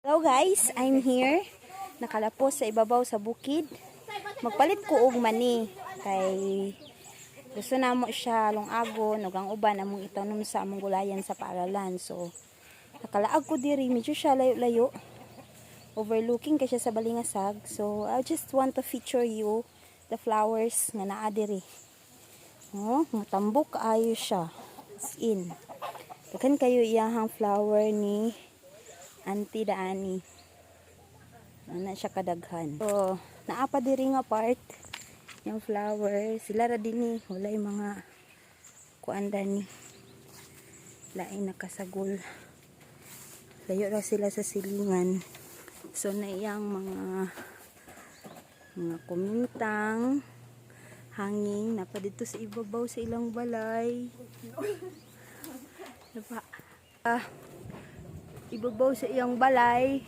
Hello guys, I'm here. Nakalapos sa ibabaw sa bukid. Magpalit ko og mani kay gusto na mo siya long-agon ug ang uban among itanom sa among gulayan sa paaralan. So nakalaag ko diri, medyo siya layo-layo. Overlooking kay siya sa Balingasag. So I just want to feature you the flowers nga naa diri. Oh, matambok kaayo siya. As in. Daghan kayo iyahang flower ni Auntie Daani. Ana siya kadaghan. So, naapa diri nga part yung flower. Sila ra dinhi, walay mga kuanda ni. Lain nakasagol. Layo ra sila sa silingan. So na iyang mga kumintang hanging napa dito sa ibabaw sa ilang balay. Ibabaw sa iyang balay.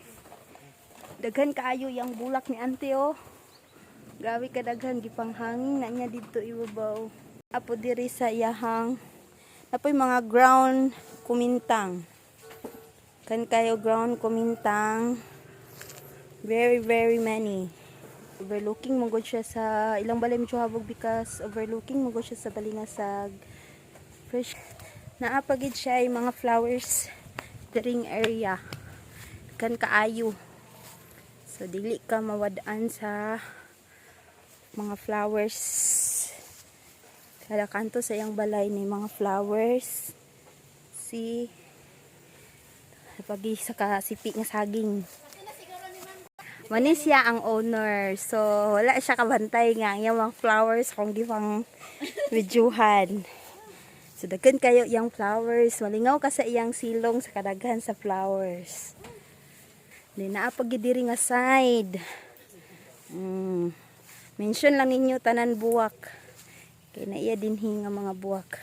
Daghan kaayo yang bulak ni Auntie oh. Grabe ka daghan gipanghangin na niya dito ibabaw. Apo diri sa iyahang napoy mga ground kumintang. Kan kayo ground kumintang. Very many. Overlooking mo gud siya sa ilang balay medyo habog because overlooking mo gud siya sa Balingasag. Fresh naapagid siya yung mga flowers diring area kan kaayo, so dili ka mawadaan sa mga flowers kada kanto sa iyang balay ni mga flowers si pagi sa kasipi nga saging. Mani siya ang owner, so wala siya kabantay nga ang iyang mga flowers kung di pang videohan. So daghan kayo iyang flowers, malingaw ka sa iyang silong sa kadaghan sa flowers. Di naapag diri nga side. Mention lang ninyo tanan buwak. Kay na iya dinhi nga mga buwak.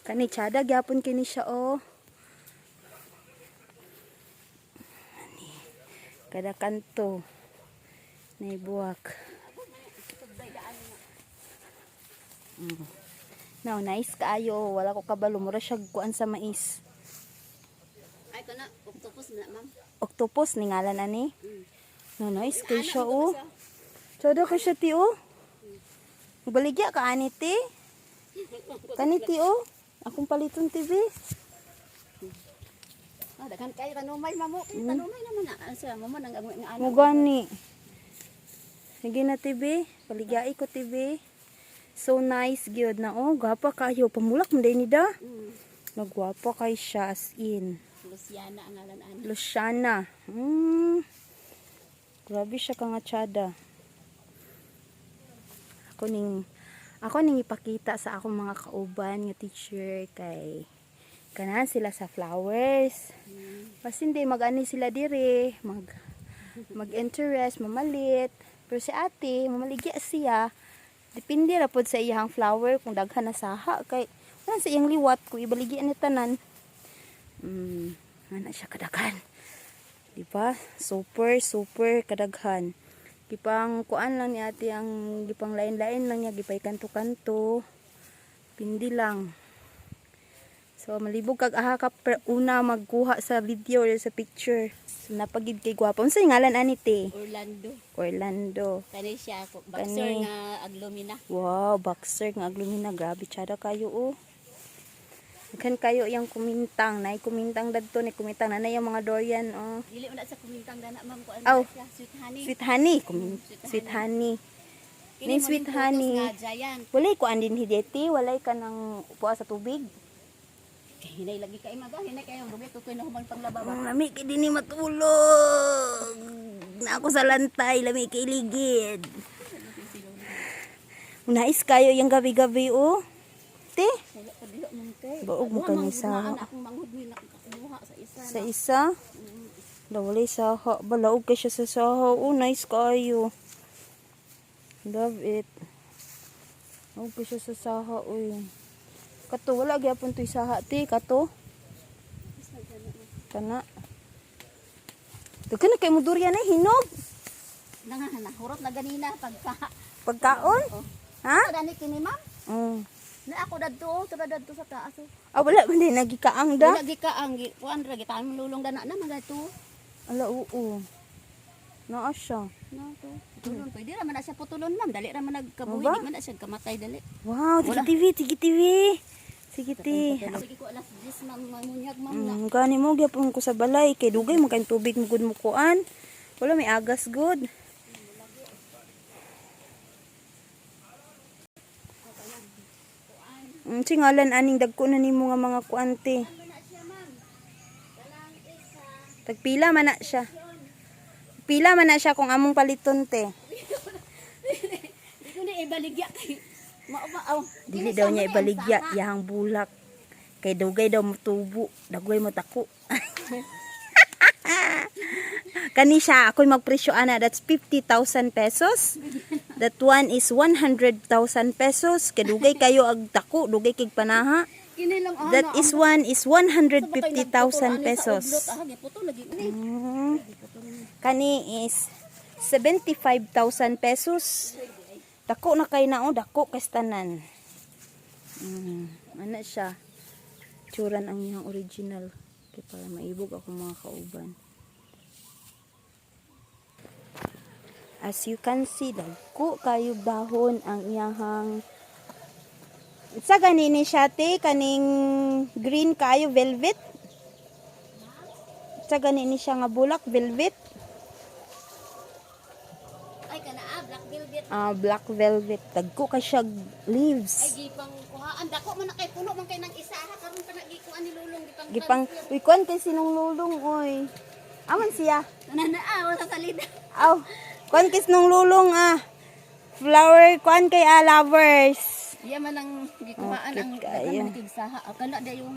Kani tsada gyapon kini siya oh. Ani kada kanto na buwak. Now, nice kaayo. Wala ko kabalo. Mura siya kuan sa mais. Ay, kana, octopus na, ma'am. Octopus, ni ngalan ani. No, nice kay siya, oh. Sada ka siya, ti, oh. Baligya ka, ani, ti. Kaniti, oh. Akong paliton, TV. Ah, daghan kayo kanumay, mamo. Kanumay naman na. Asa, mamo, nang ano. Mugani. Sige na, TV. Paligyai ko, TV. So nice gyud na oh, gwapa kayo pamulak mo din nida. Nagwapa kay siya as in. Luciana ang ngalan ani. Luciana. Grabe siya ka nga tsada. Ako ning ipakita sa akong mga kauban nga teacher kay kanan sila sa flowers. Basta hindi mag-ani sila dire, mag-interest, mamalit. Pero si ate, mamaligya siya. Depende ra pod sa iyang flower kung daghan na saha kay wala sa iyang liwat kung ibaligyan ni tanan. Ana siya kadaghan. Di ba? Super kadaghan. Gipang kuan lang ni ate ang gipang lain-lain lang niya gipay kanto-kanto. Pindi lang. So malibog kag aha ka una magkuha sa video or sa picture. So, napagid kay gwapa. Unsa ngalan ani te? Orlando. Kani siya ako, boxer nga aglumina. Wow, boxer nga aglumina. Grabe tsada kayo oh. Kan kayo yang kumintang, nay kumintang dadto ni kumintang na yung mga durian oh. Dili man sa kumintang dana ma'am ko ano Oh. siya, sweet honey. Sweet honey, sweet honey. May sweet honey. Walay ko andin hideti, walay ka nang upuan sa tubig. Hinay lagi kay maga, hinay kayo dumi ko kuno humang panglaba ba. Lami kay dinhi matulog. Na ako sa lantay, lami kay ligid. Nais kayo yung gabi-gabi oh. Te? Wala pa dilo man kay. Baog mo kani sa akong manghud ni nakakuha sa isa. sa isa. Dawalay saha, balaog kay siya sa saha. Oh, nice kayo. Love it. Baog kay siya sa saha oy. Kato wala gyapon toy saha ti kato. Kana. Daghan na kay mo durian ay hinog. Nangahana, hurot na ganina pagka. Pagkaon? Oh. Ha? Dani kini ma'am. Na ako dadto, tura dadto sa taas. Ah, wala man din nagikaang da. Lagi ka ang kuan ra gitan lulong dana na mga to. Ala, oo. Naa siya. No to. Tulon pwede ra man na siya putulon ma'am, dali ra man nagkabuhi, Aba? di man na siya kamatay dali. Wow, Wala. sige TV. Sige ti. Sige ko alas 10 ma'am mangunyag ma'am na. Gani mo gyapon ko sa balay kay dugay man kay tubig mo gud mo kuan. Wala may agas good. Singalan aning dagko na nimo nga mga kuante. Tagpila man na siya. Pila man na siya kung among paliton te. Di ko na ibaligya kay mao ba aw. Dili daw niya ibaligya yahang bulak. Kay dugay daw motubo, dagway mo tako. Kani siya ako'y magpresyo ana, that's 50,000 pesos. That one is 100,000 pesos. Kay dugay kayo ag tako, dugay kay panaha. Kini lang ano. That is one is 150,000 pesos. Putol lagi. Kani is 75,000 pesos. Dako na kay nao, dako kay tanan. Ano siya? Tsuran ang iyang original. Kaya para maibog ako mga kauban. As you can see, dagko kayo dahon ang iyang sa ganini siya te, kaning green kayo velvet. Sa ganini siya nga bulak velvet. Ay kana black velvet. Black velvet. Dagko kay siya Ay leaves. gipang kuhaan dako man na kay puno man kay nang isa ha karon pa nagikuan ni lulong Gipang, uy, kuan kay sinong lulong, oy. Aman siya. Nanaa sa salida. Aw, kuan kay sinong lulong, flower, kuan kay lovers. Iya man ang gikuhaan ang Okay, kayo. nagigsaha. Kana da yung